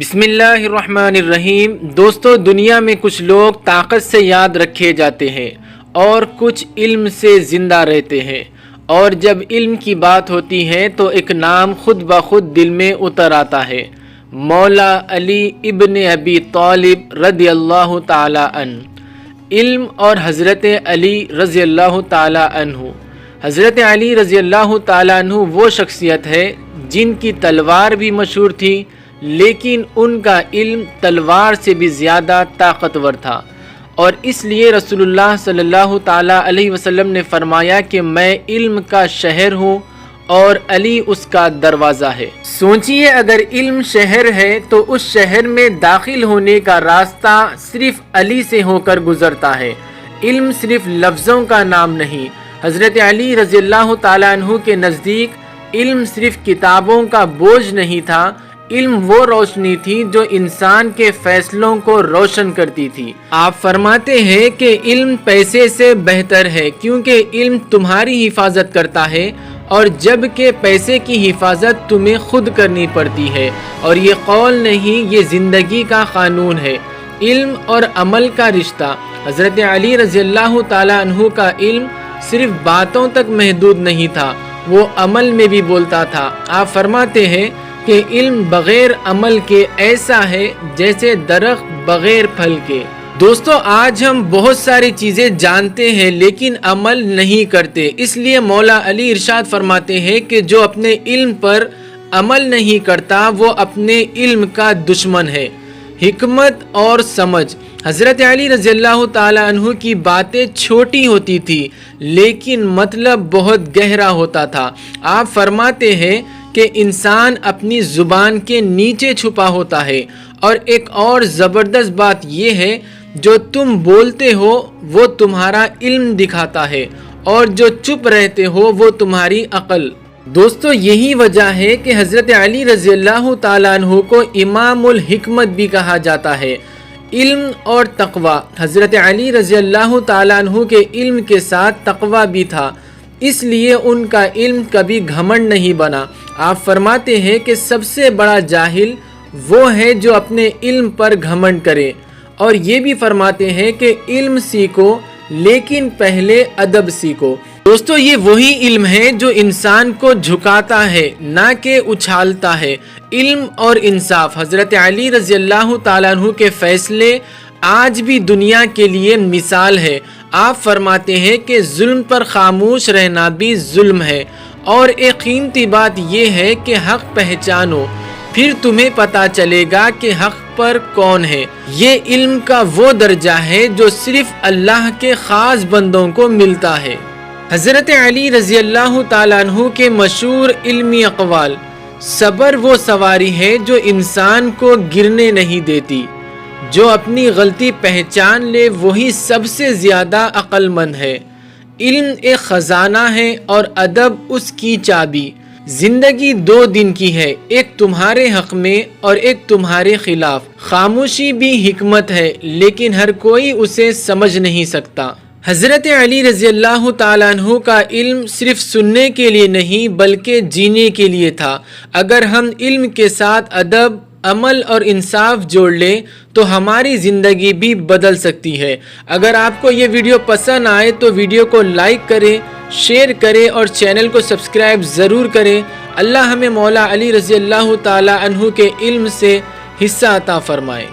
بسم اللہ الرحمن الرحیم۔ دوستو، دنیا میں کچھ لوگ طاقت سے یاد رکھے جاتے ہیں اور کچھ علم سے زندہ رہتے ہیں، اور جب علم کی بات ہوتی ہے تو ایک نام خود بخود دل میں اتر آتا ہے، مولا علی ابن ابی طالب رضی اللہ تعالی عنہ۔ علم اور حضرت علی رضی اللہ تعالی عنہ۔ حضرت علی رضی اللہ تعالی عنہ وہ شخصیت ہے جن کی تلوار بھی مشہور تھی، لیکن ان کا علم تلوار سے بھی زیادہ طاقتور تھا، اور اس لیے رسول اللہ صلی اللہ تعالی علیہ وسلم نے فرمایا کہ میں علم کا شہر ہوں اور علی اس کا دروازہ ہے۔ سوچئے، اگر علم شہر ہے تو اس شہر میں داخل ہونے کا راستہ صرف علی سے ہو کر گزرتا ہے۔ علم صرف لفظوں کا نام نہیں۔ حضرت علی رضی اللہ تعالی عنہ کے نزدیک علم صرف کتابوں کا بوجھ نہیں تھا، علم وہ روشنی تھی جو انسان کے فیصلوں کو روشن کرتی تھی۔ آپ فرماتے ہیں کہ علم پیسے سے بہتر ہے کیونکہ علم تمہاری حفاظت کرتا ہے، اور جب کہ پیسے کی حفاظت تمہیں خود کرنی پڑتی ہے، اور یہ قول نہیں، یہ زندگی کا قانون ہے۔ علم اور عمل کا رشتہ۔ حضرت علی رضی اللہ تعالی عنہ کا علم صرف باتوں تک محدود نہیں تھا، وہ عمل میں بھی بولتا تھا۔ آپ فرماتے ہیں کہ علم بغیر عمل کے ایسا ہے جیسے درخت بغیر پھل کے۔ دوستو، آج ہم بہت ساری چیزیں جانتے ہیں لیکن عمل نہیں کرتے، اس لیے مولا علی ارشاد فرماتے ہیں کہ جو اپنے علم پر عمل نہیں کرتا وہ اپنے علم کا دشمن ہے۔ حکمت اور سمجھ۔ حضرت علی رضی اللہ تعالی عنہ کی باتیں چھوٹی ہوتی تھی لیکن مطلب بہت گہرا ہوتا تھا۔ آپ فرماتے ہیں کہ انسان اپنی زبان کے نیچے چھپا ہوتا ہے، اور ایک اور زبردست بات یہ ہے جو تم بولتے ہو وہ تمہارا علم دکھاتا ہے، اور جو چپ رہتے ہو وہ تمہاری عقل۔ دوستو، یہی وجہ ہے کہ حضرت علی رضی اللہ تعالیٰ عنہ کو امام الحکمت بھی کہا جاتا ہے۔ علم اور تقوی۔ حضرت علی رضی اللہ تعالیٰ عنہ کے علم کے ساتھ تقوی بھی تھا، اس لیے ان کا علم کبھی گھمنڈ نہیں بنا۔ آپ فرماتے ہیں کہ سب سے بڑا جاہل وہ ہے جو اپنے علم پر گھمنڈ کرے، اور یہ بھی فرماتے ہیں کہ علم سیکھو لیکن پہلے ادب سیکھو۔ دوستو، یہ وہی علم ہے جو انسان کو جھکاتا ہے نہ کہ اچھالتا ہے۔ علم اور انصاف۔ حضرت علی رضی اللہ تعالیٰ عنہ کے فیصلے آج بھی دنیا کے لیے مثال ہے۔ آپ فرماتے ہیں کہ ظلم پر خاموش رہنا بھی ظلم ہے، اور ایک قیمتی بات یہ ہے کہ حق پہچانو، پھر تمہیں پتا چلے گا کہ حق پر کون ہے۔ یہ علم کا وہ درجہ ہے جو صرف اللہ کے خاص بندوں کو ملتا ہے۔ حضرت علی رضی اللہ تعالیٰ عنہ کے مشہور علمی اقوال۔ صبر وہ سواری ہے جو انسان کو گرنے نہیں دیتی، جو اپنی غلطی پہچان لے وہی سب سے زیادہ عقل مند ہے۔ علم ایک خزانہ ہے اور ادب اس کی چابی۔ زندگی دو دن کی ہے، ایک تمہارے حق میں اور ایک تمہارے خلاف۔ خاموشی بھی حکمت ہے لیکن ہر کوئی اسے سمجھ نہیں سکتا۔ حضرت علی رضی اللہ تعالیٰ عنہ کا علم صرف سننے کے لیے نہیں بلکہ جینے کے لیے تھا۔ اگر ہم علم کے ساتھ ادب، عمل اور انصاف جوڑ لیں تو ہماری زندگی بھی بدل سکتی ہے۔ اگر آپ کو یہ ویڈیو پسند آئے تو ویڈیو کو لائک کریں، شیئر کریں اور چینل کو سبسکرائب ضرور کریں۔ اللہ ہمیں مولا علی رضی اللہ تعالی عنہ کے علم سے حصہ عطا فرمائے۔